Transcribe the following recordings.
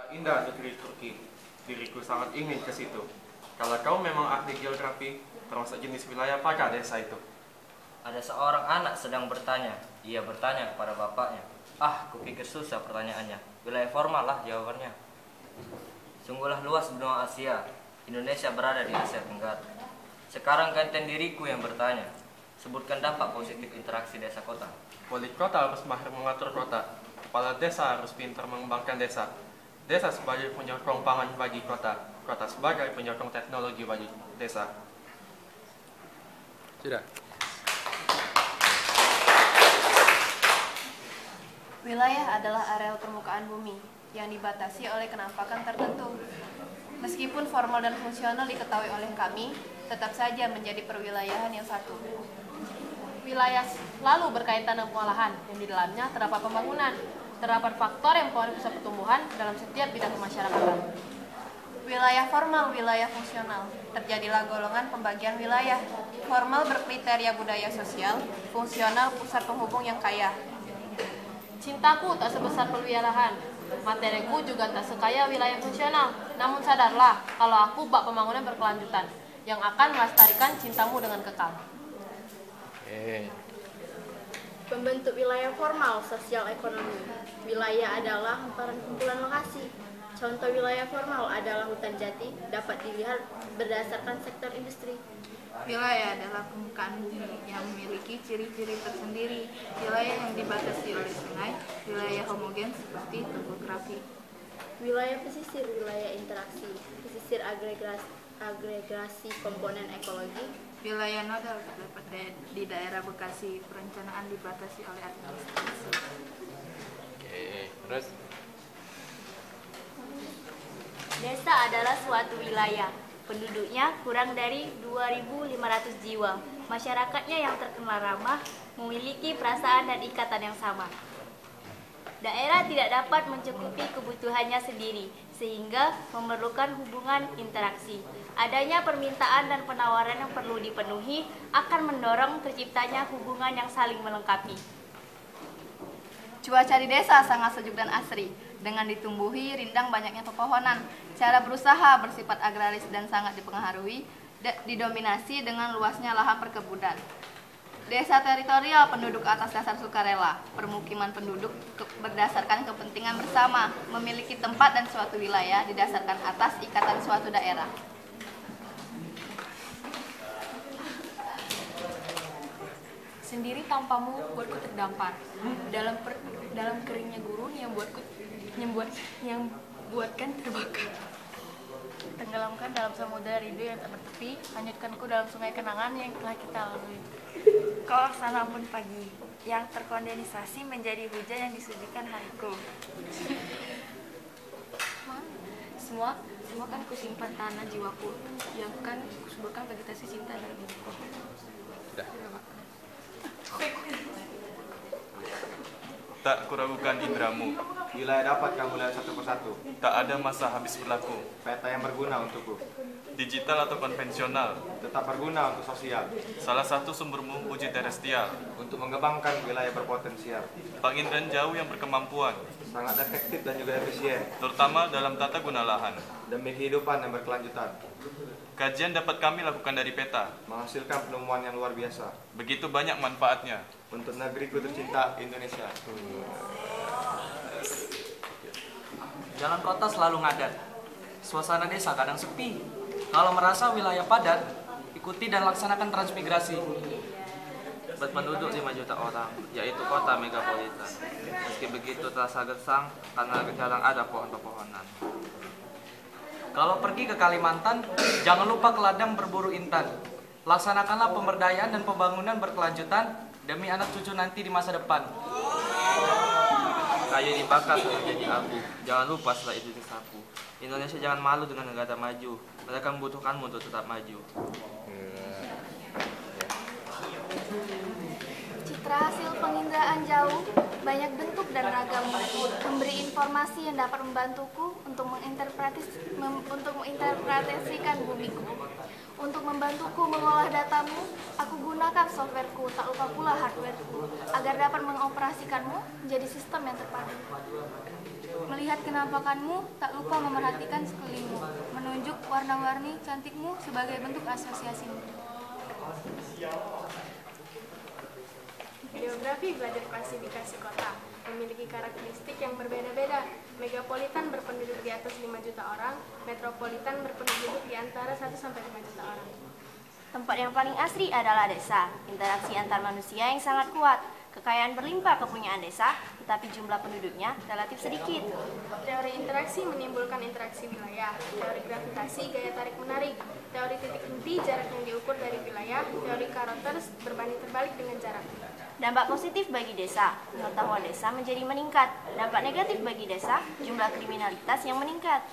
Indah negeri Turki. Diriku sangat ingin ke situ. Kalau kau memang ahli geografi, termasuk jenis wilayah apakah desa itu? Ada seorang anak sedang bertanya. Ia bertanya kepada bapaknya. Kupikir susah pertanyaannya. Wilayah formal lah jawabannya. Sungguhlah luas benua Asia. Indonesia berada di Asia Tenggara. Sekarang gantian diriku yang bertanya. Sebutkan dampak positif interaksi desa kota. Wali kota harus mahir mengatur kota. Kepala desa harus pintar mengembangkan desa. Desa sebagai penyokong pangan bagi kota. Kota sebagai penyokong teknologi bagi desa. Sudah. Wilayah adalah areal permukaan bumi yang dibatasi oleh kenampakan tertentu. Meskipun formal dan fungsional diketahui oleh kami, tetap saja menjadi perwilayahan yang satu. Wilayah selalu berkaitan dengan pengolahan yang di dalamnya terdapat pembangunan. Terdapat faktor yang mempengaruhi pusat pertumbuhan dalam setiap bidang kemasyarakatan. Wilayah formal, wilayah fungsional. Terjadilah golongan pembagian wilayah. Formal berkriteria budaya sosial, fungsional pusat penghubung yang kaya. Cintaku tak sebesar perwilayahan, materiku juga tak sekaya wilayah fungsional. Namun sadarlah, kalau aku bak pembangunan berkelanjutan, yang akan melestarikan cintamu dengan kekal. Pembentuk wilayah formal sosial ekonomi. Wilayah adalah hamparan kumpulan lokasi. Contoh wilayah formal adalah hutan jati, dapat dilihat berdasarkan sektor industri. Wilayah adalah permukaan bumi yang memiliki ciri-ciri tersendiri. Wilayah yang dibatasi oleh sungai, wilayah homogen seperti topografi. Wilayah pesisir, wilayah interaksi. Pesisir agregasi komponen ekologi. Wilayah nodal terdapat di daerah Bekasi, perencanaan dibatasi oleh administrasi. Terus? Desa adalah suatu wilayah. Penduduknya kurang dari 2.500 jiwa. Masyarakatnya yang terkenal ramah, memiliki perasaan dan ikatan yang sama. Daerah tidak dapat mencukupi kebutuhannya sendiri, sehingga memerlukan hubungan interaksi. Adanya permintaan dan penawaran yang perlu dipenuhi akan mendorong terciptanya hubungan yang saling melengkapi. Cuaca di desa sangat sejuk dan asri, dengan ditumbuhi rindang banyaknya pepohonan. Cara berusaha bersifat agraris dan sangat dipengaruhi, didominasi dengan luasnya lahan perkebunan. Desa teritorial penduduk atas dasar sukarela, permukiman penduduk berdasarkan kepentingan bersama, memiliki tempat dan suatu wilayah didasarkan atas ikatan suatu daerah. Sendiri tanpamu buatku terdampar dalam keringnya gurun yang buatkan terbakar. Tenggelamkan dalam samudera rindu yang tak bertepi, hanyutkanku dalam sungai kenangan yang telah kita lalui. Kau laksana embun pagi yang terkondensasi menjadi hujan yang disucikan hariku. Semua kan kusimpan tanah jiwaku, yang kan kusuburkan vegetasi cinta dalam hidupku. Tak kuragukan indramu. Wilayah dapat kamu lihat satu persatu. Tak ada masa habis berlaku. Peta yang berguna untukku. Digital atau konvensional. Tetap berguna untuk sosial. Salah satu sumbermu uji terrestrial. Untuk mengembangkan wilayah berpotensial. Pengindran jauh yang berkemampuan. Sangat efektif dan juga efisien. Terutama dalam tata guna lahan. Demi kehidupan yang berkelanjutan. Kajian dapat kami lakukan dari peta. Menghasilkan penemuan yang luar biasa. Begitu banyak manfaatnya. Untuk negeriku tercinta Indonesia. Jalan kota selalu ngadat. Suasana desa kadang sepi. Kalau merasa wilayah padat, ikuti dan laksanakan transmigrasi. Berpenduduk 5 juta orang, yaitu kota megapolitan. Meski begitu terasa gersang karena jarang ada pohon-pepohonan. Kalau pergi ke Kalimantan, jangan lupa ke ladang berburu intan. Laksanakanlah pemberdayaan dan pembangunan berkelanjutan demi anak cucu nanti di masa depan. Kayu dibakar sampai jadi abu. Jangan lupa setelah itu disapu. Indonesia jangan malu dengan negara maju. Mereka membutuhkanmu untuk tetap maju. Citra hasil penginderaan jauh, banyak bentuk dan ragam, memberi informasi yang dapat membantuku untuk menginterpretasikan bumiku. Untuk membantuku mengolah datamu, aku gunakan softwareku, tak lupa pula hardwareku, agar dapat mengoperasikanmu menjadi sistem yang terpadu. Melihat kenampakanmu, tak lupa memerhatikan sekelilingmu, menunjuk warna-warni cantikmu sebagai bentuk asosiasimu. Geografi belajar klasifikasi kota, memiliki karakteristik yang berbeda-beda. Megapolitan berpenduduk di atas 5 juta orang, metropolitan berpenduduk di antara 1 sampai 5 juta orang. Tempat yang paling asri adalah desa, interaksi antar manusia yang sangat kuat. Kekayaan berlimpah kepunyaan desa, tetapi jumlah penduduknya relatif sedikit. Teori interaksi menimbulkan interaksi wilayah, teori gravitasi gaya tarik menarik, teori titik henti jarak yang diukur dari wilayah, teori Carothers berbanding terbalik dengan jarak. Dampak positif bagi desa, pengetahuan desa menjadi meningkat. Dampak negatif bagi desa, jumlah kriminalitas yang meningkat.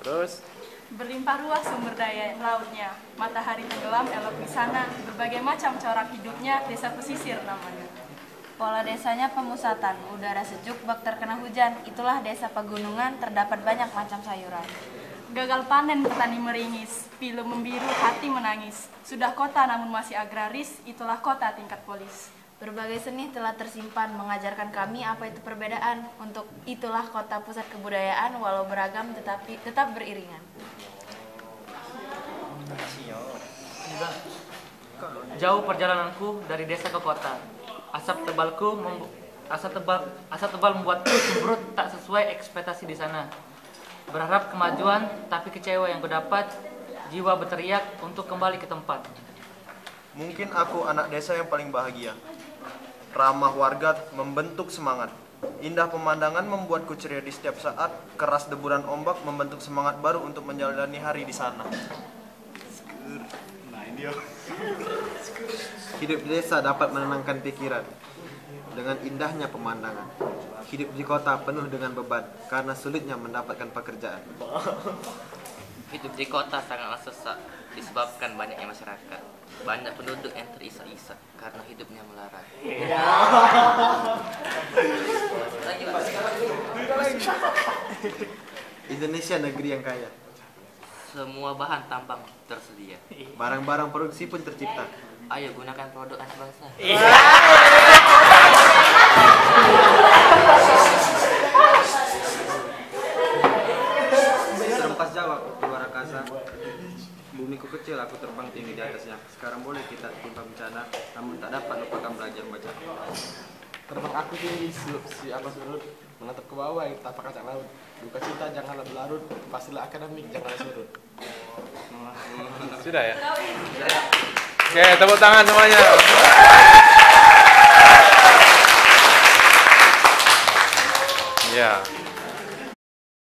Terus? Berlimpah ruah sumber daya lautnya, matahari tenggelam elok di sana, berbagai macam corak hidupnya, desa pesisir namanya. Pola desanya pemusatan, udara sejuk bak terkena hujan, itulah desa pegunungan, terdapat banyak macam sayuran. Gagal panen petani meringis, pilu membiru hati menangis. Sudah kota namun masih agraris, itulah kota tingkat polis. Berbagai seni telah tersimpan mengajarkan kami apa itu perbedaan. Untuk itulah kota pusat kebudayaan walau beragam tetapi tetap beriringan. Jauh perjalananku dari desa ke kota. Asap tebal membuatku cemberut tak sesuai ekspektasi di sana. Berharap kemajuan tapi kecewa yang kudapat. Jiwa berteriak untuk kembali ke tempat. Mungkin aku anak desa yang paling bahagia. Ramah warga membentuk semangat. Indah pemandangan membuatku ceria di setiap saat. Keras deburan ombak membentuk semangat baru untuk menjalani hari di sana. Nah ini yo. Hidup di desa dapat menenangkan pikiran dengan indahnya pemandangan. Hidup di kota penuh dengan beban karena sulitnya mendapatkan pekerjaan. Hidup di kota sangatlah sesak disebabkan banyaknya masyarakat. Banyak penduduk yang terisak-isak karena hidupnya melarat. Indonesia negeri yang kaya. Semua bahan tambang tersedia. Barang-barang produksi pun tercipta. Ayo gunakan produk anak bangsa. Serempas Jawa, luar angkasa. Bumiku kecil, aku terbang tinggi di atasnya. Sekarang boleh kita timpa bencana, namun tak dapat lupakan belajar membaca. Terbang aku tinggi, si apa surut, menatap ke bawah yang tapak kaca laut. Duka cita janganlah berlarut, pastilah akademik janganlah surut. Sudah ya? Oke, tepuk tangan semuanya. Ya.